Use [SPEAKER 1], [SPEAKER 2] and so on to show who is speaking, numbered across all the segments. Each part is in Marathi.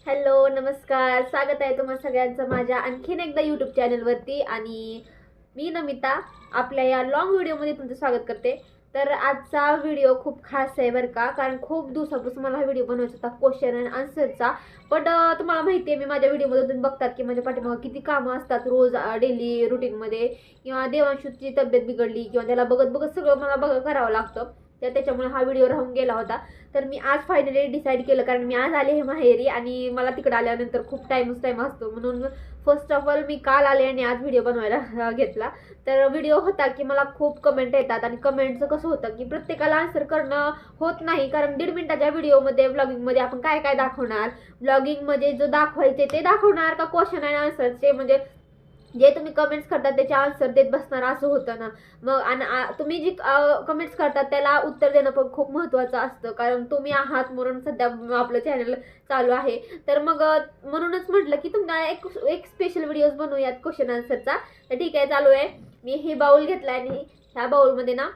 [SPEAKER 1] हॅलो, नमस्कार. स्वागत आहे तुम्हा सगळ्यांचं माझ्या आणखीन एकदा यूट्यूब चॅनलवरती. आणि मी नमिता आपल्या या लॉंग व्हिडिओमध्ये तुमचं स्वागत करते. तर आजचा व्हिडिओ खूप खास आहे बरं का, कारण खूप दिवसापासून मला हा व्हिडिओ बनवायचा होता क्वेश्चन अँड आन्सरचा. पण तुम्हाला माहिती आहे, मी माझ्या व्हिडिओमध्ये तुम्ही बघतात की माझ्या पाठीमागं किती कामं असतात रोज डेली रुटीनमध्ये. किंवा देवांशूची तब्येत बिघडली किंवा त्याला बघत बघत सगळं मला करावं लागतं. तर त्याच्यामुळे हा व्हिडिओ राहून गेला होता. तर मी आज फायनली डिसाईड केलं, कारण मी आज आले हे माहेरी आणि मला तिकडे आल्यानंतर खूप टाईम असतो, म्हणून फर्स्ट ऑफ ऑल मी काल आले आणि आज व्हिडिओ बनवायला घेतला. तर व्हिडिओ होता की मला खूप कमेंट येतात आणि कमेंटचं कसं होतं की प्रत्येकाला आन्सर करणं होत नाही, कारण 1.5 मिनिटाच्या व्हिडिओमध्ये व्लॉगिंगमध्ये आपण काय काय दाखवणार, व्लॉगिंगमध्ये जो दाखवायचे ते दाखवणार का क्वेश्चन अँड आन्सरचे, म्हणजे जे तुम्ही कमेंट्स करतात त्याचे आन्सर देत बसणार असं होतं ना. मग आणि तुम्ही जी कमेंट्स करतात त्याला उत्तर देणं पण खूप महत्त्वाचं असतं, कारण तुम्ही आहात म्हणून सध्या आपलं चॅनल चालू आहे. तर मग म्हणूनच म्हटलं की तुम्हाला एक स्पेशल व्हिडिओज बनवूयात क्वेश्चन आन्सरचा. तर ठीक आहे, चालू आहे. मी हे बाउल घेतला आणि ह्या बाउलमध्ये ना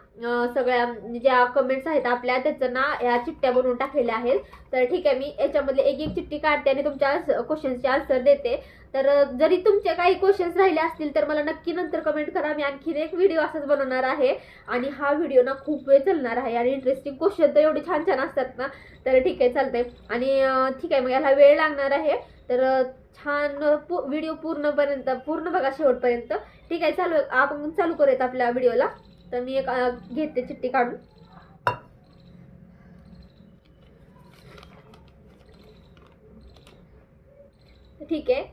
[SPEAKER 1] सगळ्या ज्या कमेंट्स आहेत आपल्या त्याचं ना ह्या चिठ्ठ्या बनवून टाकलेल्या आहेत. तर ठीक आहे, मी याच्यामधले एक एक चिठ्ठी काढते आणि तुमच्या क्वेश्चन्सचे आन्सर देते. तर जरी तुमचे काही क्वेश्चन्स राहिले असतील तर मला नक्की नंतर कमेंट करा. मी आणखीन एक व्हिडिओ असाच बनवणार आहे आणि हा व्हिडिओ ना खूप वेळ चालणार आहे आणि इंटरेस्टिंग क्वेश्चन तर एवढे छान छान असतात ना. तर ठीक आहे, चालतंय. आणि ठीक आहे, मग याला वेळ लागणार आहे. तर छान व्हिडिओ पूर्ण बघा शेवटपर्यंत. ठीक आहे, आपण चालू करूयात आपल्या व्हिडिओला. तर मी एक घेते चिठ्ठी काढून. ठीक आहे,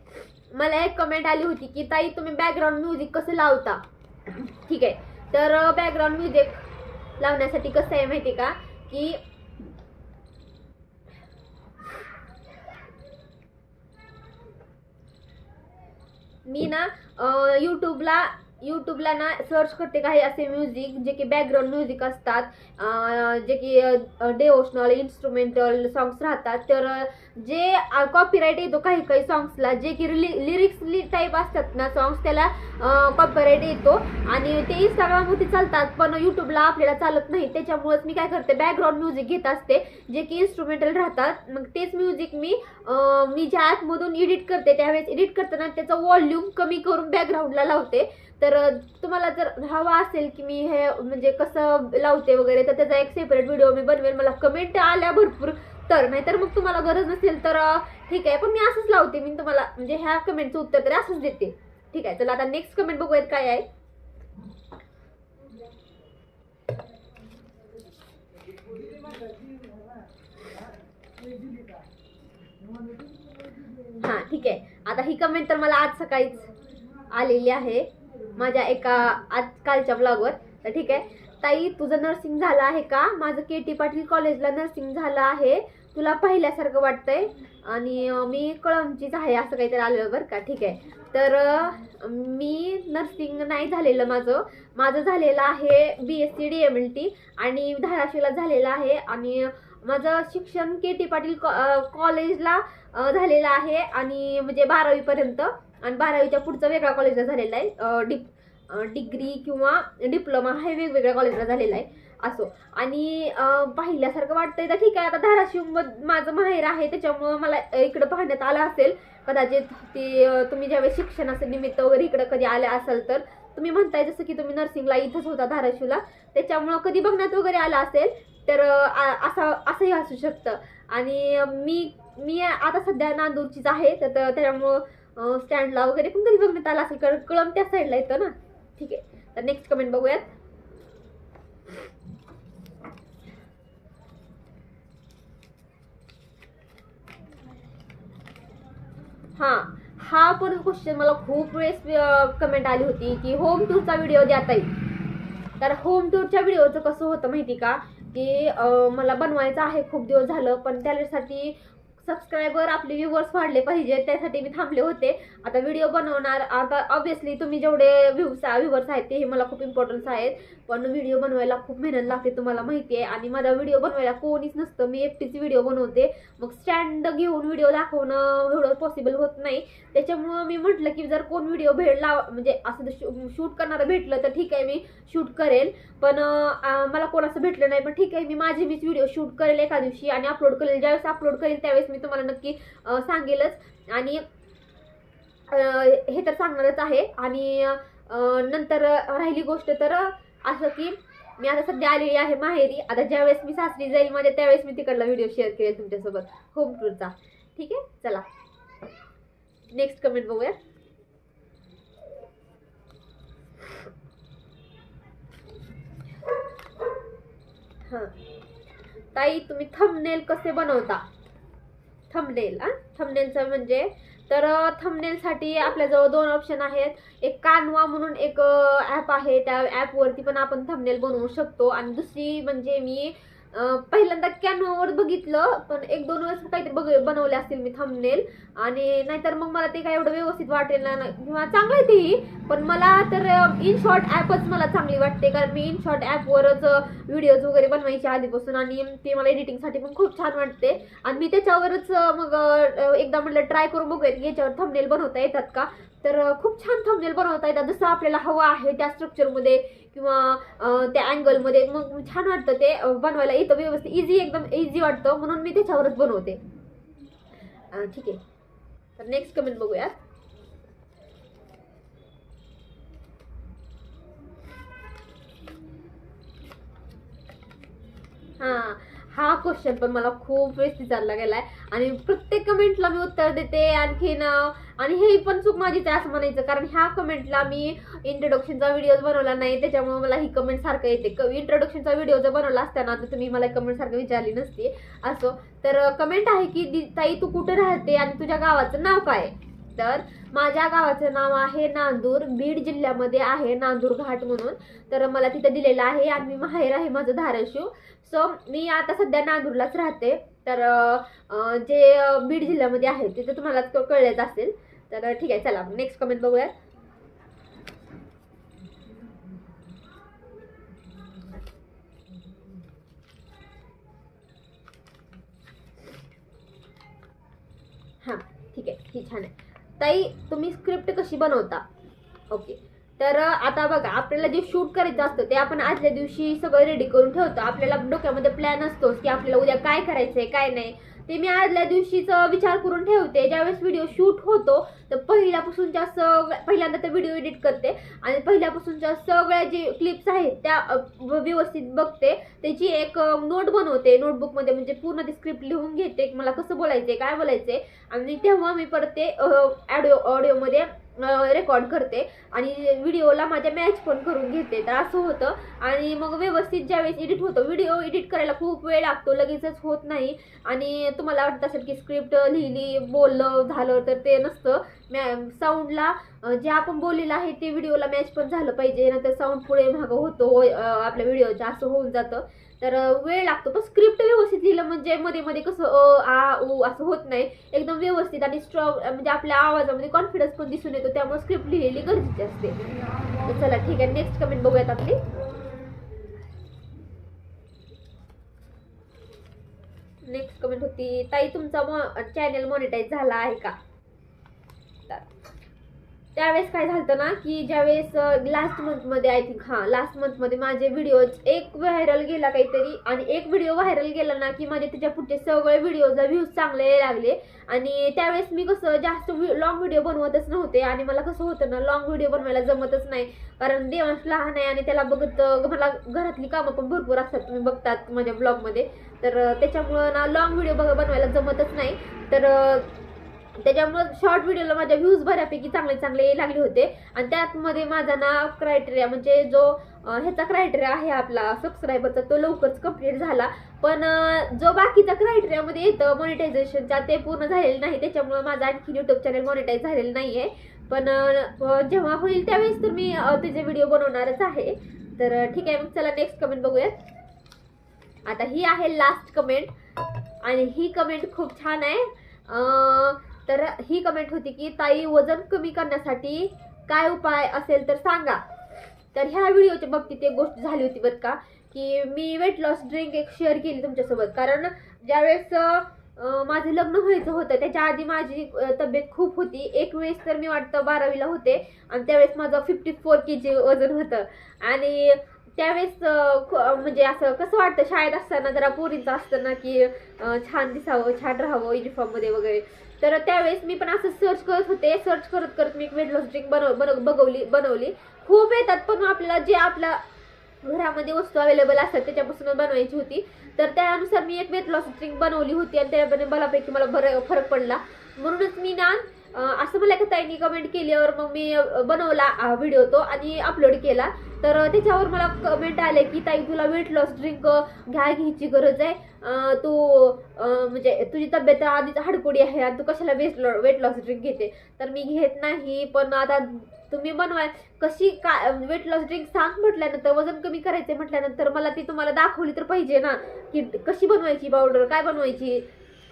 [SPEAKER 1] मला एक कमेंट आली होती की ताई तुम्ही बॅकग्राऊंड म्युझिक कसं लावता. ठीक आहे, तर बॅकग्राऊंड म्युझिक लावण्यासाठी कसं आहे माहिती का, की मी ना यूट्यूबला ना सर्च करते काही असे म्युझिक जे की बॅकग्राऊंड म्युझिक असतात, जे की डिवोशनल इन्स्ट्रुमेंटल सॉंग्स राहतात. तर जे कॉपीराईट येतो काही काही सॉंग्सला, जे की लिरिक्स टाईप असतात ना सॉंग्स, त्याला कॉपीराईट येतो आणि ते इंस्टाग्रामवरती चालतात पण यूट्यूबला आपल्याला चालत नाही. त्याच्यामुळेच मी काय करते, बॅकग्राऊंड म्युझिक घेत असते जे की इन्स्ट्रुमेंटल राहतात. मग तेच म्युझिक मी ज्या ॲपमधून एडिट करते त्यावेळेस एडिट करताना त्याचा व्हॉल्यूम कमी करून बॅकग्राऊंडला लावते. तर तुम्हाला जर हवा असेल की मी हे म्हणजे कसं लावते वगैरे, तर त्याचा एक सेपरेट व्हिडिओ मी बनवेल. मला कमेंट आल्या भरपूर, तर नाहीतर मग तुम्हाला गरज नसेल तर ठीक आहे, पण मी असंच लावते. मी तुम्हाला म्हणजे ह्या कमेंटचं उत्तर तरी असंच देते. ठीक आहे, चला आता नेक्स्ट कमेंट बघूयात काय आहे. हां, ठीक आहे. आता ही कमेंट तर मला आज सकाळीच आलेली आहे माझ्या एका आजकालच्या ब्लॉगवर. तर ठीक आहे, ताई तुझं नर्सिंग झालं आहे का. माझं KT पाटील कॉलेजला नर्सिंग झालं आहे, तुला पाहिल्यासारखं वाटतंय आणि मी कळमचीच आहे, असं काहीतरी आलं बरं का. ठीक आहे, तर मी नर्सिंग नाही झालेलं, माझं झालेलं आहे BSc DMLT आणि धाराशिवला झालेलं आहे. आणि माझं शिक्षण KT पाटील कॉलेजला झालेलं आहे आणि म्हणजे 12वीपर्यंत, आणि 12वीच्या पुढचं वेगळ्या कॉलेजला झालेलं आहे. डिग्री किंवा डिप्लोमा हे वेगवेगळ्या कॉलेजला झालेलं आहे असो. आणि पाहिल्यासारखं वाटतंय तर ठीक आहे. आता धाराशिव माझं माहेर आहे त्याच्यामुळं मला इकडं पाहण्यात आलं असेल कदाचित. ते तुम्ही ज्यावेळेस शिक्षणाचं निमित्त वगैरे इकडं कधी आले असाल तर तुम्ही म्हणताय जसं की तुम्ही नर्सिंगला इथंच होता धाराशिवला, त्याच्यामुळं कधी बघण्यात वगैरे आलं असेल तर असंही असू शकतं. आणि मी आता सध्या नांदूरचीच आहे, तर त्याच्यामुळं स्टँडला वगैरे पण कधी बघण्यात आलं असेल, कारण कळम त्या साईडला येतं ना. ठीक आहे, तर नेक्स्ट कमेंट बघूयात. हा पण क्वेश्चन मला खूप वेळेस कमेंट आली होती की होम टूरचा व्हिडिओ द्या ताई. तर होम टूरच्या व्हिडिओचं कसं होतं माहिती का, की मला बनवायचं आहे खूप दिवस झालं, पण त्यासाठी सबस्क्रायबर आपले व्ह्यूवर्स वाढले पाहिजे, त्यासाठी मी थांबले होते. आता व्हिडिओ बनवणार. आता ऑब्व्हियसली तुम्ही जेवढे व्ह्यूवर्स आहेत ते मला खूप इम्पॉर्टन्स आहेत, पण व्हिडिओ बनवायला खूप मेहनत लागते तुम्हाला माहिती आहे. आणि माझा व्हिडिओ बनवायला कोणीच नसतं, मी एकटीच व्हिडिओ बनवते. मग स्टँड घेऊन व्हिडिओ दाखवणं एवढं पॉसिबल होत नाही. त्याच्यामुळं मी म्हटलं की जर कोण व्हिडिओ म्हणजे असं शूट करणारं भेटलं तर ठीक आहे, मी शूट करेल. पण मला कोण असं भेटलं नाही, पण ठीक आहे, मीच व्हिडिओ शूट करेल एका दिवशी आणि अपलोड करेल. ज्यावेळेस अपलोड करेल त्यावेळेस मी तुम्हाला नक्की सांगेलच आणि हे तर सांगणारच आहे. आणि नंतर राहिली गोष्ट तर असं की मी आता सध्या आलेली आहे माहेरी. आता ज्यावेळेस मी सासरी जाईल माझ्या त्यावेळेस मी तिकडला व्हिडिओ शेअर करेल तुमच्यासोबत होम टूरचा. ठीक आहे, चला नेक्स्ट कमेंट बघूया. हां ताई, तुम्ही थंबनेल कसे बनवता? थंबनेल थंबनेलचं म्हणजे तर थंबनेलसाठी आपल्याजवळ 2 ऑप्शन आहेत. एक कानवा म्हणून एक ॲप आहे, त्या ॲपवरती पण आपण थंबनेल बनवू शकतो. आणि दुसरी म्हणजे मी पहिल्यांदा कॅनवावर बघितलं, पण 1-2 वेळेस काहीतरी बनवले असतील मी थंबनेल. आणि नाहीतर मग मला ते काय एवढं व्यवस्थित वाटेल ना, किंवा चांगलं आहे तेही, पण मला तर इन शॉर्ट ॲपच मला चांगली वाटते. कारण मी इन शॉर्ट ॲपवरच व्हिडिओज वगैरे बनवायचे आधीपासून आणि ते मला एडिटिंगसाठी पण खूप छान वाटते. आणि मी त्याच्यावरच मग एकदा म्हटलं ट्राय करून बघूयात की याच्यावर थंबनेल बनवता येतात का. तर खूप छान थंबनेल बनवता येतात, जसं आपल्याला हवं आहे त्या स्ट्रक्चरमध्ये किंवा त्या अँगलमध्ये. मग छान वाटतं ते बनवायला, येतं व्यवस्थित, एकदम इझी वाटतं, म्हणून मी त्याच्यावरच बनवते. ठीक आहे, तर नेक्स्ट कमेंट बघूयात. हा क्वेश्चन पण मला खूप वेळेस विचारला गेलाय आणि प्रत्येक कमेंटला मी उत्तर देते. आणखीन आणि हे पण चूक माझीच आहे असं म्हणायचं, कारण ह्या कमेंटला मी इंट्रोडक्शनचा व्हिडिओ बनवला नाही, त्याच्यामुळे मला ही कमेंट सारखं येते. इंट्रोडक्शनचा व्हिडिओ जर बनवला असताना तर तुम्ही मला कमेंट सारखं विचारली नसती. असो, तर कमेंट आहे की ताई तू कुठे राहते आणि तुझ्या गावाचं नाव काय? तर माझ्या गावाचं नाव आहे नांदूर, बीड जिल्ह्यामध्ये आहे, नांदूर घाट म्हणून. तर मला तिथं दिलेलं आहे आणि मी माहेर आहे माझं धाराशिव. सो मी आता सध्या नांदूरलाच राहते. तर जे बीड जिल्ह्यामध्ये आहे तिथे तुम्हाला कळलेच असेल. तर ठीक आहे, चला नेक्स्ट कमेंट बघूया. हां ठीक आहे, ही छान आहे. ताई तुम्ही स्क्रिप्ट कशी बनवता? ओके, तर आता बघा, आपल्याला जे शूट करायचं असतं ते आपण आदल्या दिवशी सगळं रेडी करून ठेवतो. आपल्याला डोक्यामध्ये प्लॅन असतोच की आपल्याला उद्या काय करायचंय काय नाही, ते मी आदल्या दिवशीच विचार करून ठेवते. ज्यावेळेस व्हिडिओ शूट होतो तर पहिल्यापासूनच्या पहिल्यांदा तर व्हिडिओ एडिट करते आणि पहिल्यापासूनच्या सगळ्या जे क्लिप्स आहेत त्या व्यवस्थित बघते, त्याची एक नोट बनवते नोटबुकमध्ये, म्हणजे पूर्ण ती स्क्रिप्ट लिहून घेते मला कसं बोलायचंय काय बोलायचंय. आणि तेव्हा मी परत ते ऑडिओमध्ये रेकॉर्ड करते आणि व्हिडिओला माझ्या मॅच पण करून घेते. तर असं होतं. आणि मग व्यवस्थित ज्यावेळेस एडिट होतं, व्हिडिओ एडिट करायला खूप वेळ लागतो, लगेचच होत नाही. आणि तुम्हाला वाटत असेल की स्क्रिप्ट लिहिली बोललं झालं, तर ते नसतं. साऊंडला जे आपण बोललेलं आहे ते व्हिडिओला मॅच पण झालं पाहिजे, नंतर साऊंड पुढे मागं होतो आपल्या व्हिडिओच्या, असं होऊन जातं. तर वेळ लागतो. पण स्क्रिप्ट व्यवस्थित लिहिलं म्हणजे मध्ये मध्ये कसं आ उ असं होत नाही, एकदम व्यवस्थित आणि स्ट्रॉंग, म्हणजे आपल्या आवाजामध्ये कॉन्फिडन्स पण दिसून येतो. त्यामुळे स्क्रिप्ट लिहिलेली गरजेची असते. तर चला ठीक आहे, नेक्स्ट कमेंट बघूयात आपली. नेक्स्ट कमेंट होती, ताई तुमचा चॅनल मॉनिटाईज झाला आहे का? त्यावेळेस काय झालं ना की ज्यावेळेस लास्ट मंथमध्ये आय थिंक लास्ट मंथमध्ये माझे व्हिडिओज एक व्हायरल गेला काहीतरी, आणि एक व्हिडिओ व्हायरल गेला ना की माझे त्याच्या पुढचे सगळे व्हिडिओला व्ह्यूज चांगले लागले. आणि त्यावेळेस मी कसं जास्त लॉंग व्हिडिओ बनवतच नव्हते आणि मला कसं होतं ना, लॉंग व्हिडिओ बनवायला जमतच नाही, कारण देवांश लहान आहे आणि त्याला बघत मला घरातली कामं पण भरपूर असतात, तुम्ही बघतात माझ्या ब्लॉगमध्ये. तर त्याच्यामुळं ना लॉंग व्हिडिओ बनवायला जमतच नाही. तर त्याच्यामुळं शॉर्ट व्हिडिओला माझ्या व्ह्यूज बऱ्यापैकी चांगले लागले होते. आणि त्यातमध्ये माझा ना क्रायटेरिया, म्हणजे जो ह्याचा क्रायटेरिया आहे आपला सबस्क्रायबरचा, तो लवकरच कंप्लीट झाला. पण जो बाकीचा क्रायटेरियामध्ये येतं मॉनिटायझेशनचा ते पूर्ण झालेलं नाही. त्याच्यामुळं माझं आणखी यूट्यूब चॅनल मॉनिटाईज झालेलं नाही आहे. पण जेव्हा होईल त्यावेळेस तर मी त्याचे व्हिडिओ बनवणारच आहे. तर ठीक आहे, मग चला नेक्स्ट कमेंट बघूयात. आता ही आहे लास्ट कमेंट आणि ही कमेंट खूप छान आहे. तर ही कमेंट होती की ताई वजन कमी करण्यासाठी काय उपाय असेल तर सांगा. तर ह्या व्हिडिओच्या बाबतीत एक गोष्ट झाली होती बरं का, की मी वेट लॉस ड्रिंक एक शेअर केली तुमच्यासोबत. कारण ज्यावेळेस माझं लग्न व्हायचं होतं त्याच्या आधी माझी तब्येत खूप होती. एक वेळेस तर मी वाटतं 12वीला होते आणि त्यावेळेस माझं 54 kg वजन होतं. आणि त्यावेळेस म्हणजे असं कसं वाटतं शाळेत असताना जरा पोरींचं असतं ना की छान दिसावं, छान राहावं युनिफॉर्ममध्ये वगैरे. तर त्यावेळेस मी पण असं सर्च करत होते, सर्च करत करत मी एक वेट लॉस ड्रिंक बनवली. खूप येतात पण आपल्याला जे आपल्या घरामध्ये वस्तू अवेलेबल असतात त्याच्यापासून बनवायची होती. तर त्यानुसार मी एक वेट लॉस ड्रिंक बनवली होती आणि त्यामध्ये बऱ्यापैकी मला फरक पडला. म्हणूनच मी ना असं मला एका ताईंनी कमेंट केल्यावर मग मी बनवला व्हिडिओ तो आणि अपलोड केला. तर त्याच्यावर मला कमेंट आले की ताई तुला वेट लॉस ड्रिंक घ्यायची गरज आहे, तू म्हणजे तुझी तब्येत आधीच हडकुडी आहे आणि तू कशाला वेट लॉस ड्रिंक घेते. तर मी घेत नाही, पण आता तुम्ही बनवाय कशी काय वेट लॉस ड्रिंक सांग म्हटल्यानंतर, वजन कमी करायचे म्हटल्यानंतर मला ती तुम्हाला दाखवली तर पाहिजे ना की कशी बनवायची पावडर, काय बनवायची.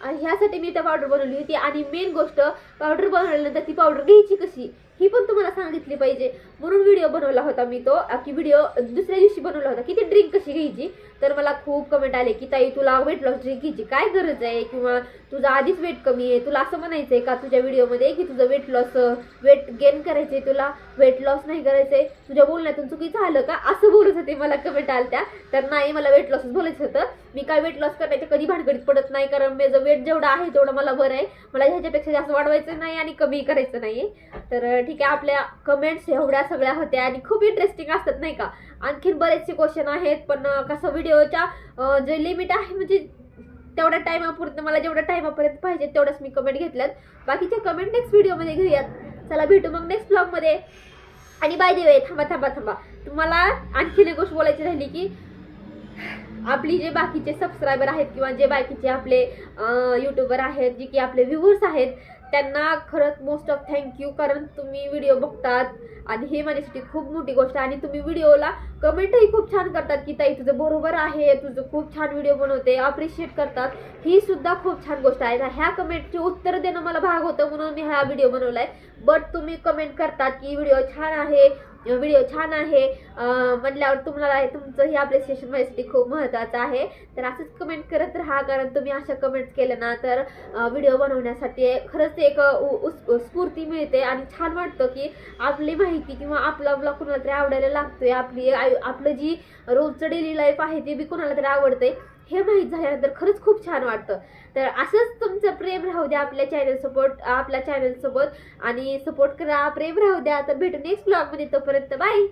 [SPEAKER 1] ह्यासाठी मी त्या पावडर बनवली होती. आणि मेन गोष्ट पावडर बनवल्यानंतर ती पावडर घ्यायची कशी ही पण तुम्हाला सांगितली पाहिजे, म्हणून व्हिडिओ बनवला होता मी तो. की व्हिडिओ दुसऱ्या दिवशी बनवला होता की ती ड्रिंक कशी घ्यायची. तर मला खूप कमेंट आले की ताई तुला वेट लॉस ड्रिंक घ्यायची काय गरज आहे, किंवा तुझा आधीच वेट कमी आहे, तुला असं म्हणायचंय का तुझ्या व्हिडिओमध्ये की तुझं वेट गेन करायचंय, तुला वेट लॉस नाही करायचंय, तुझ्या बोलण्यातून चुकीचं आलं का, असं बोलत होते मला कमेंट आल्या. तर नाही, मला वेट लॉसच बोलायचं होतं. मी काय वेट लॉस करण्याच्या कधी भानगडीत पडत नाही, कारण माझं वेट जेवढं आहे तेवढं मला बरं आहे. मला ह्याच्यापेक्षा जास्त वाढवायचं नाही आणि कमी करायचं नाही. तर ठीक आहे, आपल्या कमेंट्स एवढ्या सगळ्या होत्या आणि खूप इंटरेस्टिंग असतात नाही का. आणखीन बरेचसे क्वेश्चन आहेत, पण कसं व्हिडिओच्या जे लिमिट आहे म्हणजे तेवढ्या टायमापुरतं मला जेवढ्या टायमापर्यंत पाहिजे तेवढंच मी कमेंट घेतल्यात. बाकीच्या कमेंट नेक्स्ट व्हिडिओमध्ये घेऊयात. चला भेटू मग नेक्स्ट ब्लॉगमध्ये. आणि बाय द वे थांबा तुम्हाला आणखीन एक गोष्ट बोलायची राहिली की आपली जे बाकीचे सबस्क्रायबर आहेत किंवा जे बाकीचे आपले यूट्यूबर आहेत, जे की आपले व्ह्यूअर्स आहेत, त्यांना खरंच मोस्ट ऑफ थँक्यू, कारण तुम्ही व्हिडिओ बघतात आणि हे माझ्यासाठी खूप मोठी गोष्ट आहे. आणि तुम्ही व्हिडिओला कमेंटही खूप छान करतात की ताई तुझं बरोबर आहे, तुझं खूप छान व्हिडिओ बनवते, अप्रिशिएट करतात, ही सुद्धा खूप छान गोष्ट आहे. ह्या कमेंटचे उत्तर देणं मला भाग होतं म्हणून मी हा व्हिडिओ बनवलाय. बट तुम्ही कमेंट करतात की व्हिडिओ छान आहे म्हटल्यावर तुम्हाला तुमचं हे अप्रिसिएशन माझ्यासाठी खूप महत्त्वाचं आहे. तर असंच कमेंट करत राहा, कारण तुम्ही अशा कमेंट्स केल्या ना तर व्हिडिओ बनवण्यासाठी खरंच एक स्फूर्ती मिळते आणि छान वाटतं की आपली माहिती किंवा आपला ब्लॉग कुणाला तरी आवडायला लागतोय, आपलं जी रोजचं डेली लाईफ आहे ते बी कुणाला तरी आवडते हे माहीत झाल्यानंतर खरंच खूप छान वाटतं. तर असंच तुमचं प्रेम राहू द्या आपल्या चॅनलसोबत आणि सपोर्ट करा, प्रेम राहू द्या. तर भेटू नेक्स्ट ब्लॉगमध्ये, तोपर्यंत बाय.